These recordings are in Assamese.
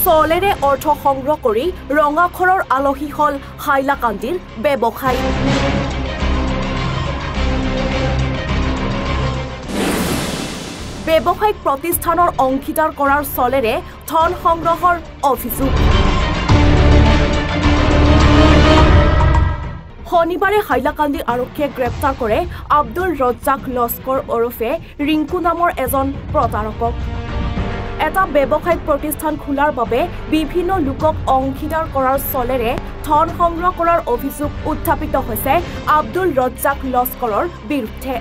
চলেৰে অৰ্থ সংগ্ৰহ কৰি ৰঙাখৰৰ আলহী হল হাইলাকান্দিৰ ব্যৱসায়ী। ব্যৱসায়িক প্ৰতিষ্ঠানৰ অংশীদাৰ কৰাৰ চলেৰে ধন সংগ্ৰহৰ অভিযোগ। শনিবাৰে হাইলাকান্দি আৰক্ষীয়ে গ্ৰেপ্তাৰ কৰে আব্দুল ৰজ্জাক লস্কৰ ওৰফে ৰিংকু নামৰ এজন প্ৰতাৰকক। এটা ব্যৱসায়িক প্ৰতিষ্ঠান খোলাৰ বাবে বিভিন্ন লোকক অংশীদাৰ কৰাৰ চলেৰে ধন সংগ্ৰহ কৰাৰ অভিযোগ উত্থাপিত হৈছে আব্দুল ৰজ্জাক লস্কৰৰ বিৰুদ্ধে।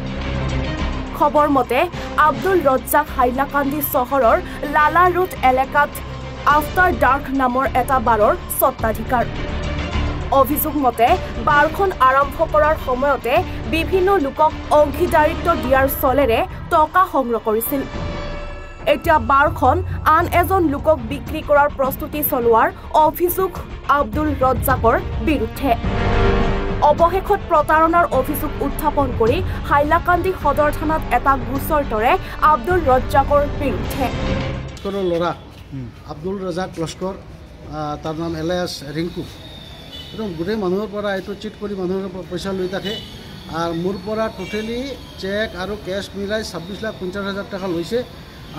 খবৰ মতে আব্দুল ৰজ্জাক হাইলাকান্দি চহৰৰ লালা ৰোড এলেকাত আফটাৰ ডাৰ্ক নামৰ এটা বাৰৰ স্বত্বাধিকাৰ। অভিযোগ মতে বাৰখন আৰম্ভ কৰাৰ সময়তে বিভিন্ন লোকক অংশীদাৰিত্ব দিয়াৰ চলেৰে টকা সংগ্ৰহ কৰিছিল। এতিয়া বাৰখন আন এজন লোকক বিক্ৰী কৰাৰ প্ৰস্তুতি চলোৱাৰ অভিযোগ আব্দুল ৰজ্জাকৰ বিৰুদ্ধে। অৱশেষত প্ৰতাৰণাৰ অভিযোগ উত্থাপন কৰি হাইলাকান্দি সদৰ থানাত এটা গোচৰ তৰে আব্দুল ৰজ্জাকৰ বিৰুদ্ধে। ল'ৰা আব্দুল ৰজ্জাক লস্কৰ, তাৰ নাম এলিয়াছ ৰিংকু। একদম গোটেই মানুহৰ পৰা এইটো চিট কৰি মানুহৰ পৰা পইচা লৈ থাকে। আৰু মোৰ পৰা টোটেলি চেক আৰু কেছ মিলাই 26,50,000 টকা লৈছে।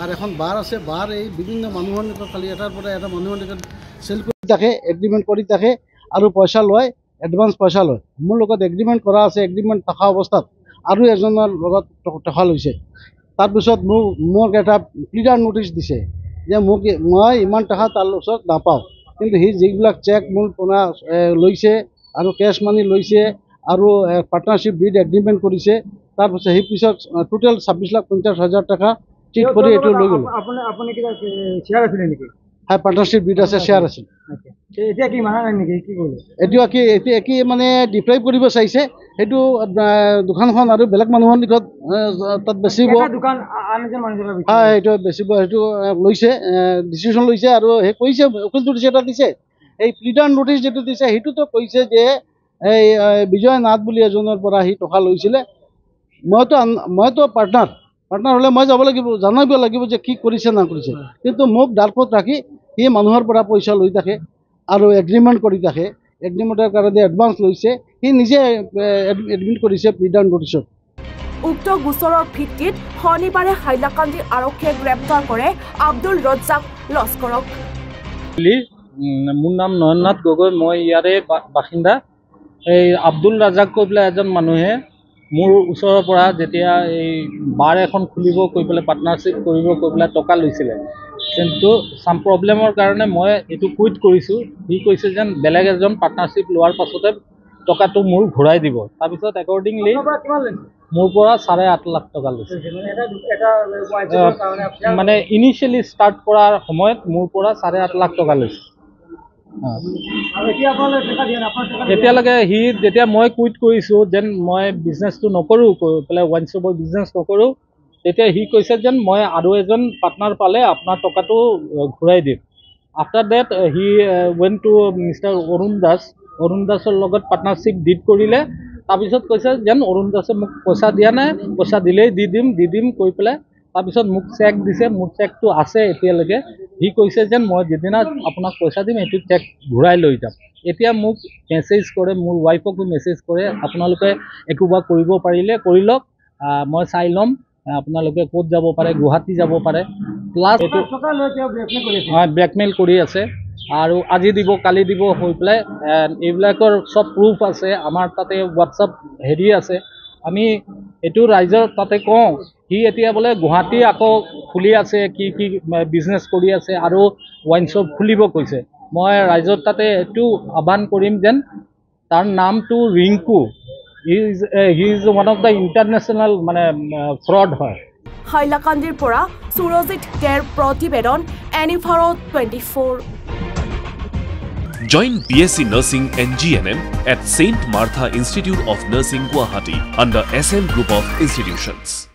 আৰু এখন বাৰ আছে, বাৰ এই বিভিন্ন মানুহৰ নিকট খালি এটাৰ পৰা এটা মানুহৰ নিকট চেল কৰি থাকে, এগ্ৰিমেণ্ট কৰি থাকে আৰু পইচা লয়, এডভান্স পইচা লয়। মোৰ লগত এগ্ৰিমেণ্ট কৰা আছে, এগ্ৰিমেণ্ট থকা অৱস্থাত আৰু এজনৰ লগত টকা লৈছে। তাৰপিছত মোক এটা ক্লিয়াৰ নটিচ দিছে যে মই ইমান টকা তাৰ ওচৰত নাপাওঁ, কিন্তু সি যিবিলাক চেক মোৰ পৰা লৈছে আৰু কেছ মানি লৈছে আৰু পাৰ্টনাৰশ্বিপ ডিড এগ্ৰিমেণ্ট কৰিছে, তাৰপিছত সেই পিছত টোটেল 26,50,000 টকা ঠিক কৰি এইটো লৈ গ'ল। আপুনি কিবা শ্বেয়াৰ আছিলে নেকি? হয়, পাৰ্টনাৰশ্বিপ ডিড আছে, শ্বেয়াৰ আছিল। এতিয়া কি মানা নাই নেকি? কি কৰিলে? এতিয়া কি মানে ডিপ্ৰাইভ কৰিব চাইছে, সেইটো দোকানখন আৰু বেলেগ মানুহৰ নিকট তাত বেচিব। হয়, সেইটো বেচিব, সেইটো লৈছে, ডিচিশ্যন লৈছে আৰু সেই কৈছে, উকিলটো দিছে, এটা দিছে। এই প্লিডাৰ নটিচ যিটো দিছে সেইটোতো কৈছে যে এই বিজয় নাথ বুলি এজনৰ পৰা সি টকা লৈছিলে। মইতো পাৰ্টনাৰ হ'লে মই যাব লাগিব, জানিব লাগিব যে কি কৰিছে না কৰিছে। কিন্তু মোক ডাৰ্কত ৰাখি সি মানুহৰ পৰা পইচা লৈ থাকে আৰু এগ্ৰিমেণ্ট কৰি থাকে। এগ্ৰিমেণ্টৰ কাৰণে এডভান্স লৈছে, সি নিজে এডমিট কৰিছে প্লিডাৰ নটিচত। উক্ত গোচৰৰ ভিত্তিত শনিবাৰে হাইলাকান্দি আৰক্ষীয়ে গ্ৰেপ্তাৰ কৰে আব্দুল ৰজ্জাক লস্কৰক। মোৰ নাম নয়ননাথ গগৈ, মই ইয়াৰে বাসিন্দা। এই আব্দুল ৰাজ্জাক কৈ পেলাই এজন মানুহে মোৰ ওচৰৰ পৰা যেতিয়া এই বাৰ এখন খুলিব কৈ পেলাই পাৰ্টনাৰশ্বিপ কৰিব কৈ পেলাই টকা লৈছিলে, কিন্তু চাম প্ৰব্লেমৰ কাৰণে মই এইটো কুইট কৰিছোঁ। সি কৈছে যেন বেলেগ এজন পাৰ্টনাৰশ্বিপ লোৱাৰ পাছতে টকাটো মোৰ ঘূৰাই দিব। তাৰপিছত একৰ্ডিংলি মোৰ পৰা 8.5 লাখ টকা লৈছে। মানে ইনিচিয়েলি ষ্টাৰ্ট কৰাৰ সময়ত মোৰ পৰা 8.5 লাখ টকা লৈছে। এতিয়ালৈকে সি যেতিয়া মই কুইট কৰিছোঁ যেন মই বিজনেছটো নকৰোঁ, কৈ পেলাই ৱাইন শ্বপৰ বিজনেছ নকৰোঁ, তেতিয়া সি কৈছে যেন মই আৰু এজন পাৰ্টনাৰ পালে আপোনাৰ টকাটো ঘূৰাই দিম। After that she went to mister Arun দাসৰ লগত পাৰ্টনাৰশ্বিপ ডিড কৰিলে। তাৰপিছত কৈছে যেন অৰুণ দাসে মোক পইচা দিয়া নাই, পইচা দিলেই দি দিম কৈ পেলাই তাৰপিছত মোক চেক দিছে। মোৰ চেকটো আছে এতিয়ালৈকে। সি কৈছে যেন মই যিদিনা আপোনাক পইচা দিম এইটো চেক ঘূৰাই লৈ যাম। এতিয়া মোক মেছেজ কৰে, মোৰ ৱাইফকো মেছেজ কৰে, আপোনালোকে একোবা কৰিব পাৰিলে কৰি লওক, মই চাই ল'ম, আপোনালোকে ক'ত যাব পাৰে, গুৱাহাটী যাব পাৰে। প্লাছ এইটো ব্লেকমেইল কৰি আছে আৰু আজি দিব কালি দিব হৈ পেলাই এইবিলাকৰ চব প্ৰুফ আছে আমাৰ তাতে, হোৱাটছআপ হেৰি আছে। আমি এইটো ৰাইজৰ তাতে কওঁ, সি এতিয়া বোলে গুৱাহাটী আকৌ খুলি আছে, কি বিজনেছ কৰি আছে আৰু ৱাইন শ্বপ খুলিব কৈছে। মই ৰাইজৰ তাতে এইটো আহ্বান কৰিম যেন তাৰ নামটো Rinku, he is one of the international মানে ফ্ৰড হয়। হাইলাকান্দিৰ পৰা সুৰজিত দেৰ প্ৰতিবেদন, এনিভাৰো 24। Join BSc Nursing and GNM at St. Martha Institute of Nursing, Guwahati under SM Group of Institutions.